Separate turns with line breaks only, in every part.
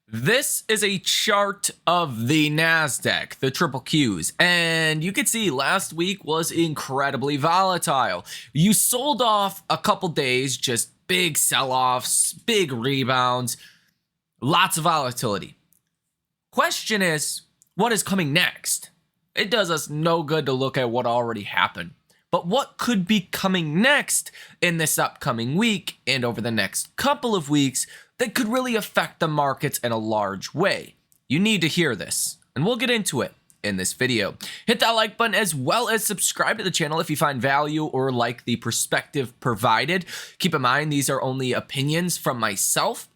This is a chart of the NASDAQ, the triple Qs, and you can see last week was incredibly volatile. You sold off a couple days, just big sell-offs, big rebounds, lots of volatility. Question is, what is coming next? It does us no good to look at what already happened. But what could be coming next in this upcoming week and over the next couple of weeks that could really affect the markets in a large way? You need to hear this, and we'll get into it in this video. Hit that like button as well as subscribe to the channel if you find value or like the perspective provided. Keep in mind, these are only opinions from myself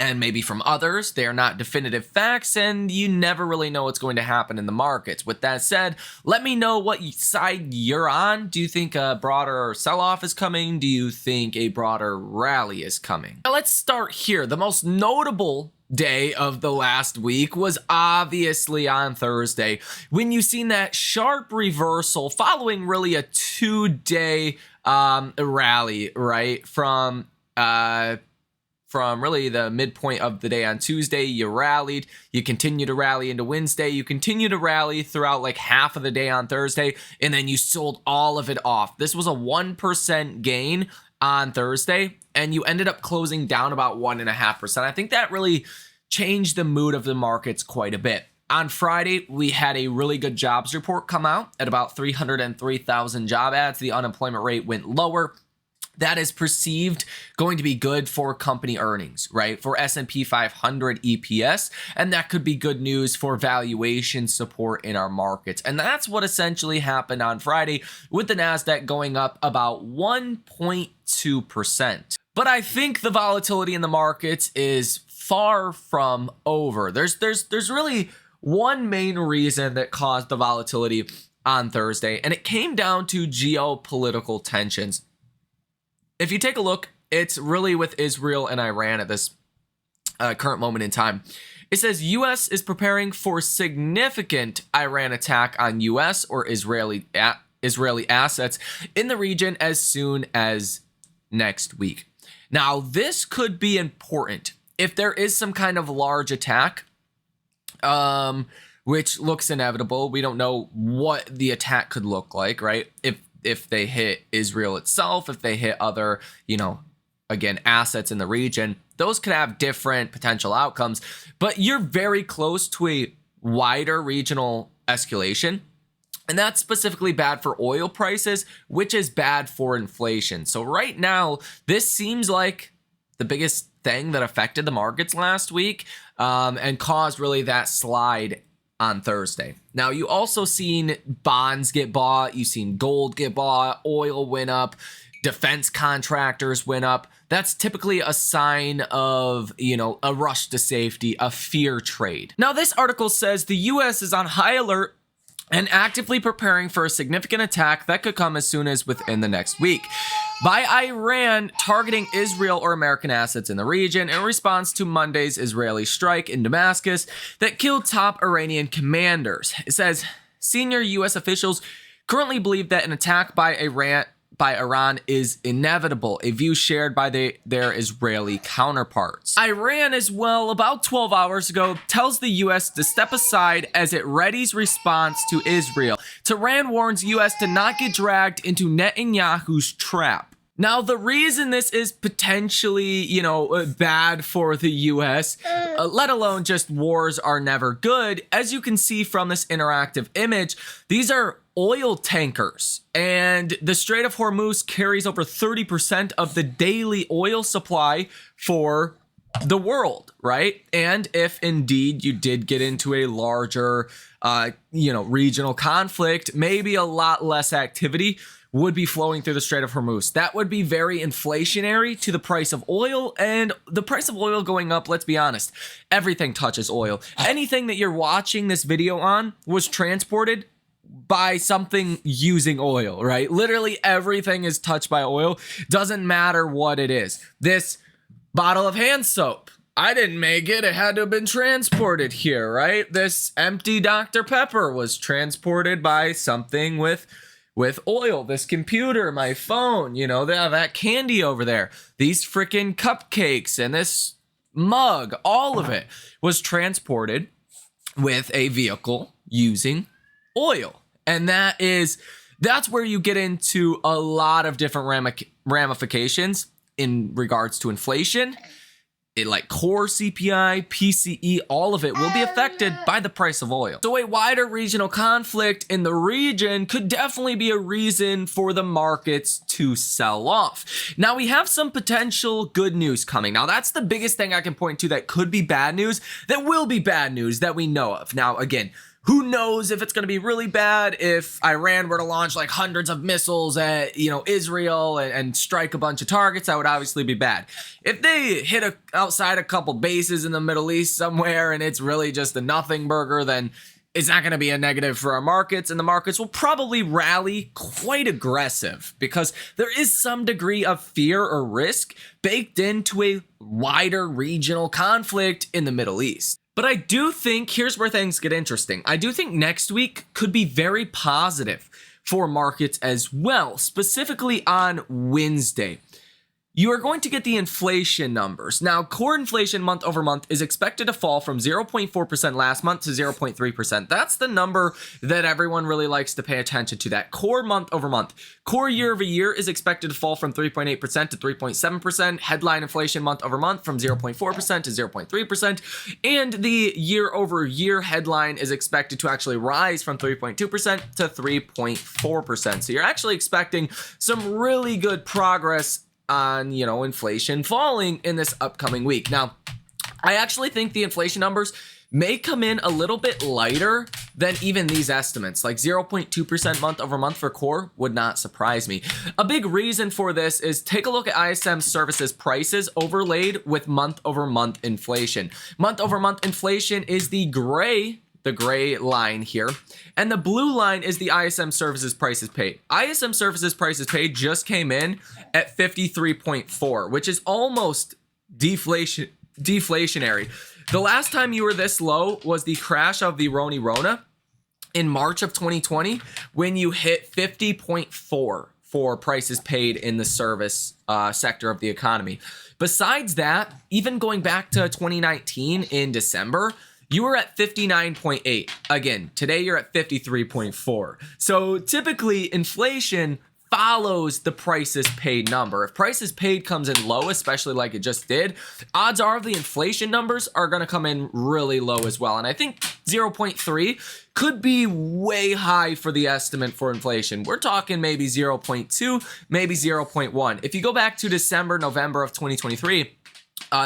and maybe from others. They are not definitive facts, and you never really know what's going to happen in the markets. With that said, let me know what side you're on. Do you think a broader sell-off is coming? Do you think a broader rally is coming? Now let's start here. The most notable day of the last week was obviously on Thursday, when you seen that sharp reversal following really a two-day rally, right? From really the midpoint of the day on Tuesday, you rallied, you continue to rally into Wednesday, you continue to rally throughout like half of the day on Thursday, and then you sold all of it off. This was a 1% gain on Thursday, and you ended up closing down about 1.5%. I think that really changed the mood of the markets quite a bit. On Friday, we had a really good jobs report come out at about 303,000 job ads. The unemployment rate went lower. That is perceived going to be good for company earnings, right? For S&P 500 EPS, and that could be good news for valuation support in our markets. And that's what essentially happened on Friday, with the NASDAQ going up about 1.2%. But I think the volatility in the markets is far from over. There's really one main reason that caused the volatility on Thursday, and it came down to geopolitical tensions. If you take a look, it's really with Israel and Iran at this current moment in time. It says U.S. is preparing for significant Iran attack on U.S. or Israeli assets in the region as soon as next week. Now, this could be important if there is some kind of large attack, which looks inevitable. We don't know what the attack could look like, right? If they hit Israel itself, if they hit other, again, assets in the region, those could have different potential outcomes. But you're very close to a wider regional escalation. And that's specifically bad for oil prices, which is bad for inflation. So right now, this seems like the biggest thing that affected the markets last week and caused really that slide on Thursday. Now, you also seen bonds get bought, you've seen gold get bought, oil went up, defense contractors went up. That's typically a sign of, a rush to safety, a fear trade. Now, this article says the U.S. is on high alert and actively preparing for a significant attack that could come as soon as within the next week by Iran targeting Israel or American assets in the region in response to Monday's Israeli strike in Damascus that killed top Iranian commanders. It says senior U.S. officials currently believe that an attack by Iran is inevitable, a view shared by their Israeli counterparts. Iran as well, about 12 hours ago, tells the U.S. to step aside as it readies response to Israel. Tehran warns U.S. to not get dragged into Netanyahu's trap. Now, the reason this is potentially, bad for the U.S., let alone just wars are never good, as you can see from this interactive image, these are oil tankers, and the Strait of Hormuz carries over 30% of the daily oil supply for the world, right? And if indeed you did get into a larger, regional conflict, maybe a lot less activity would be flowing through the Strait of Hormuz. That would be very inflationary to the price of oil, and the price of oil going up, let's be honest, everything touches oil. Anything that you're watching this video on was transported by something using oil, right? Literally everything is touched by oil. Doesn't matter what it is. This bottle of hand soap, I didn't make it. It had to have been transported here, right? This empty Dr. Pepper was transported by something with oil. This computer, my phone, that candy over there, these freaking cupcakes, and this mug, all of it was transported with a vehicle using oil. And that's where you get into a lot of different ramifications in regards to inflation. Like core CPI, PCE, all of it will be affected by the price of oil. So a wider regional conflict in the region could definitely be a reason for the markets to sell off. Now we have some potential good news coming. Now that's the biggest thing I can point to that could be bad news, that will be bad news that we know of. Now again, who knows if it's going to be really bad if Iran were to launch like hundreds of missiles at, Israel and strike a bunch of targets. That would obviously be bad. If they hit outside a couple bases in the Middle East somewhere and it's really just a nothing burger, then it's not going to be a negative for our markets, and the markets will probably rally quite aggressive because there is some degree of fear or risk baked into a wider regional conflict in the Middle East. But I do think, here's where things get interesting. I do think next week could be very positive for markets as well, specifically on Wednesday. You are going to get the inflation numbers. Now, core inflation month over month is expected to fall from 0.4% last month to 0.3%. That's the number that everyone really likes to pay attention to, that core month over month. Core year over year is expected to fall from 3.8% to 3.7%. Headline inflation month over month from 0.4% to 0.3%. And the year over year headline is expected to actually rise from 3.2% to 3.4%. So you're actually expecting some really good progress on, inflation falling in this upcoming week. Now, I actually think the inflation numbers may come in a little bit lighter than even these estimates. Like 0.2% month over month for core would not surprise me. A big reason for this is take a look at ISM services prices overlaid with month over month inflation. Month over month inflation is the gray line here, and the blue line is the ISM services prices paid. ISM services prices paid just came in at 53.4, which is almost deflationary. The last time you were this low was the crash of the Rona in March of 2020, when you hit 50.4 for prices paid in the service sector of the economy. Besides that, even going back to 2019 in December, you were at 59.8. Again, today you're at 53.4. So typically inflation follows the prices paid number. If prices paid comes in low, especially like it just did, odds are the inflation numbers are going to come in really low as well. And I think 0.3 could be way high for the estimate for inflation. We're talking maybe 0.2, maybe 0.1. If you go back to December, November of 2023,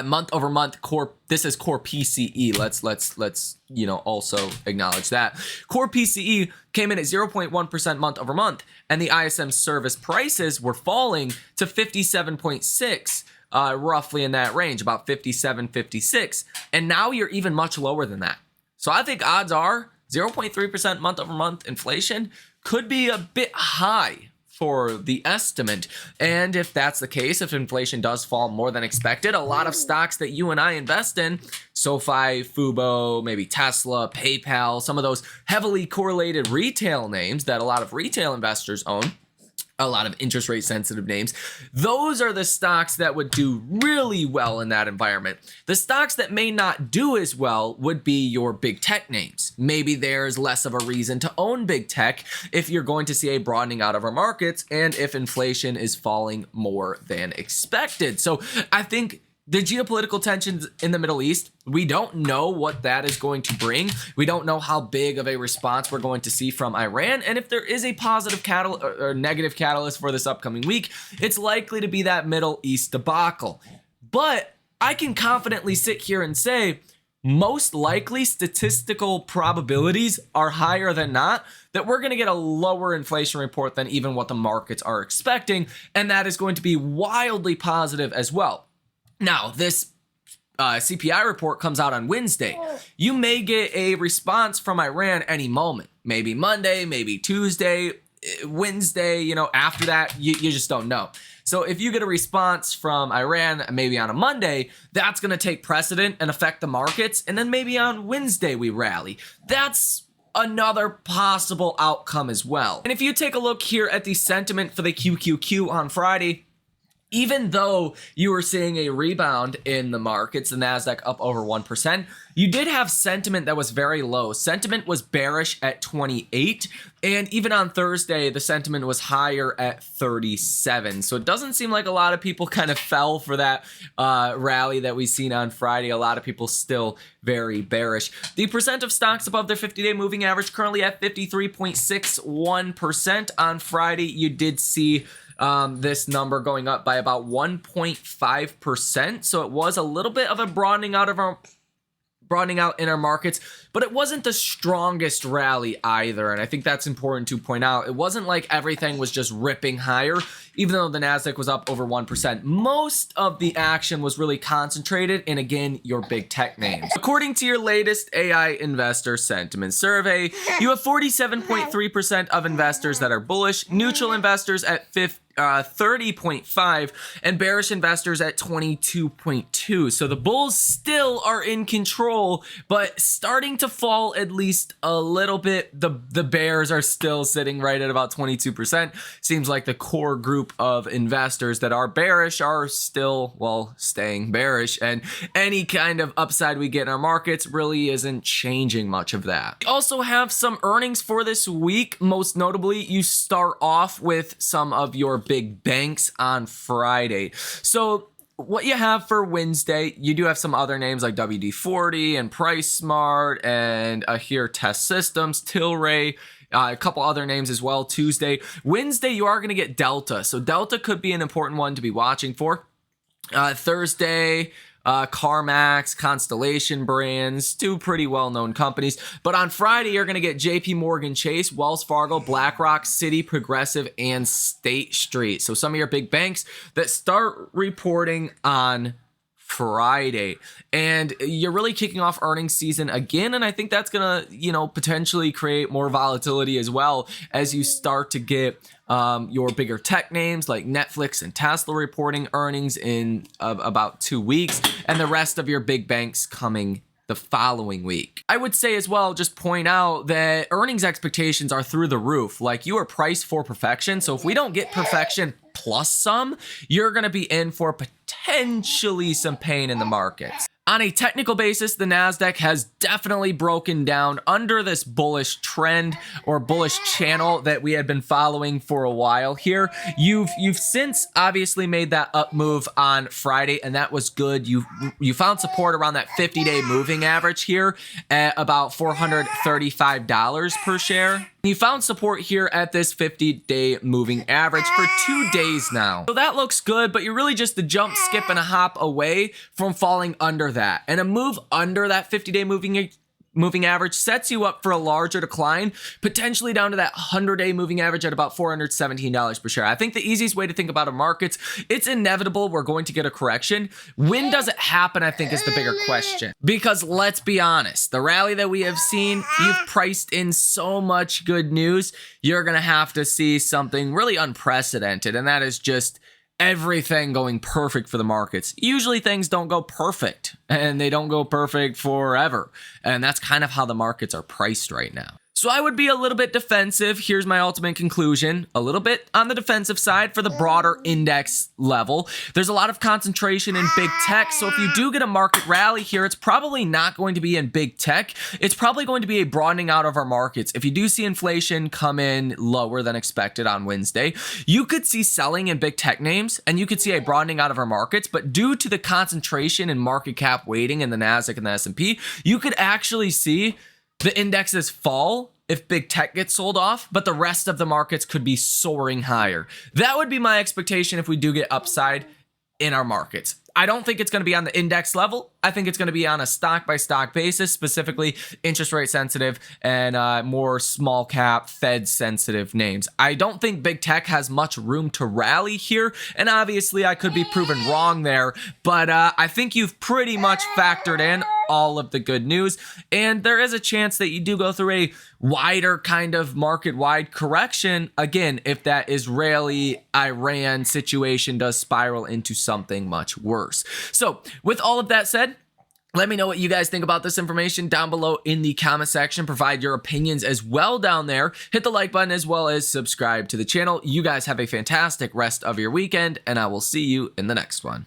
month over month core, this is core PCE. Let's also acknowledge that. Core PCE came in at 0.1% month over month, and the ISM service prices were falling to 57.6, roughly in that range, about 57, 56. And now you're even much lower than that. So I think odds are 0.3% month over month inflation could be a bit high for the estimate. And if that's the case, if inflation does fall more than expected, a lot of stocks that you and I invest in, SoFi, Fubo, maybe Tesla, PayPal, some of those heavily correlated retail names that a lot of retail investors own, a lot of interest rate sensitive names, those are the stocks that would do really well in that environment. The stocks that may not do as well would be your big tech names. Maybe there's less of a reason to own big tech if you're going to see a broadening out of our markets and if inflation is falling more than expected. So I think the geopolitical tensions in the Middle East, we don't know what that is going to bring. We don't know how big of a response we're going to see from Iran. And if there is a positive catalyst or negative catalyst for this upcoming week, it's likely to be that Middle East debacle. But I can confidently sit here and say, most likely statistical probabilities are higher than not that we're going to get a lower inflation report than even what the markets are expecting. And that is going to be wildly positive as well. Now, this CPI report comes out on Wednesday. You may get a response from Iran any moment. Maybe Monday, maybe Tuesday, Wednesday, after that, you just don't know. So if you get a response from Iran maybe on a Monday, that's going to take precedent and affect the markets. And then maybe on Wednesday we rally. That's another possible outcome as well. And if you take a look here at the sentiment for the QQQ on Friday, even though you were seeing a rebound in the markets, the Nasdaq up over 1%, you did have sentiment that was very low. Sentiment was bearish at 28, and even on Thursday, the sentiment was higher at 37. So it doesn't seem like a lot of people kind of fell for that rally that we seen on Friday. A lot of people still very bearish. The percent of stocks above their 50-day moving average currently at 53.61%. On Friday, you did see this number going up by about 1.5%. So it was a little bit of a broadening out in our markets, but it wasn't the strongest rally either. And I think that's important to point out. It wasn't like everything was just ripping higher, even though the Nasdaq was up over 1%. Most of the action was really concentrated in, again, your big tech names. According to your latest AI investor sentiment survey, you have 47.3% of investors that are bullish, neutral investors at 30.5, and bearish investors at 22.2. So the bulls still are in control, but starting to fall at least a little bit. The bears are still sitting right at about 22%. Seems like the core group of investors that are bearish are still, well, staying bearish, and any kind of upside we get in our markets really isn't changing much of that. We also have some earnings for this week. Most notably, you start off with some of your big banks on Friday. So what you have for Wednesday, you do have some other names like WD-40 and PriceSmart and here Test Systems, Tilray, a couple other names as well. Tuesday. Wednesday, you are going to get Delta. So Delta could be an important one to be watching for. Thursday, CarMax, Constellation Brands, two pretty well-known companies. But on Friday, you're going to get JP Morgan Chase, Wells Fargo, BlackRock, Citi, Progressive, and State Street. So some of your big banks that start reporting on Friday, and you're really kicking off earnings season again, and I think that's gonna, potentially create more volatility as well as you start to get your bigger tech names like Netflix and Tesla reporting earnings in about 2 weeks, and the rest of your big banks coming the following week. I would say as well, just point out that earnings expectations are through the roof. Like, you are priced for perfection. So if we don't get perfection plus some, you're going to be in for potentially some pain in the markets. On a technical basis, the Nasdaq has definitely broken down under this bullish trend or bullish channel that we had been following for a while here. You've since obviously made that up move on Friday, and that was good. You found support around that 50-day moving average here at about $435 per share. You found support here at this 50-day moving average for 2 days now. So that looks good, but you're really just a jump, skip, and a hop away from falling under that. And a move under that 50-day moving average sets you up for a larger decline, potentially down to that 100-day moving average at about $417 per share. I think the easiest way to think about a markets, it's inevitable we're going to get a correction. When does it happen, I think, is the bigger question. Because let's be honest, the rally that we have seen, you've priced in so much good news, you're going to have to see something really unprecedented, and that is just everything going perfect for the markets. Usually things don't go perfect, and they don't go perfect forever. And that's kind of how the markets are priced right now. So I would be a little bit defensive. Here's my ultimate conclusion. A little bit on the defensive side for the broader index level. There's a lot of concentration in big tech. So if you do get a market rally here, it's probably not going to be in big tech. It's probably going to be a broadening out of our markets. If you do see inflation come in lower than expected on Wednesday, you could see selling in big tech names, and you could see a broadening out of our markets. But due to the concentration in market cap weighting in the Nasdaq and the S&P, you could actually see the indexes fall if big tech gets sold off, but the rest of the markets could be soaring higher. That would be my expectation if we do get upside in our markets. I don't think it's going to be on the index level. I think it's going to be on a stock by stock basis, specifically interest rate sensitive and more small cap Fed sensitive names. I don't think big tech has much room to rally here. And obviously I could be proven wrong there, but I think you've pretty much factored in all of the good news. And there is a chance that you do go through a wider kind of market-wide correction, again, if that Israeli-Iran situation does spiral into something much worse. So with all of that said, Let me know what you guys think about this information down below in the comment section. Provide your opinions as well down there. Hit the like button as well as subscribe to the channel. You guys have a fantastic rest of your weekend, and I will see you in the next one.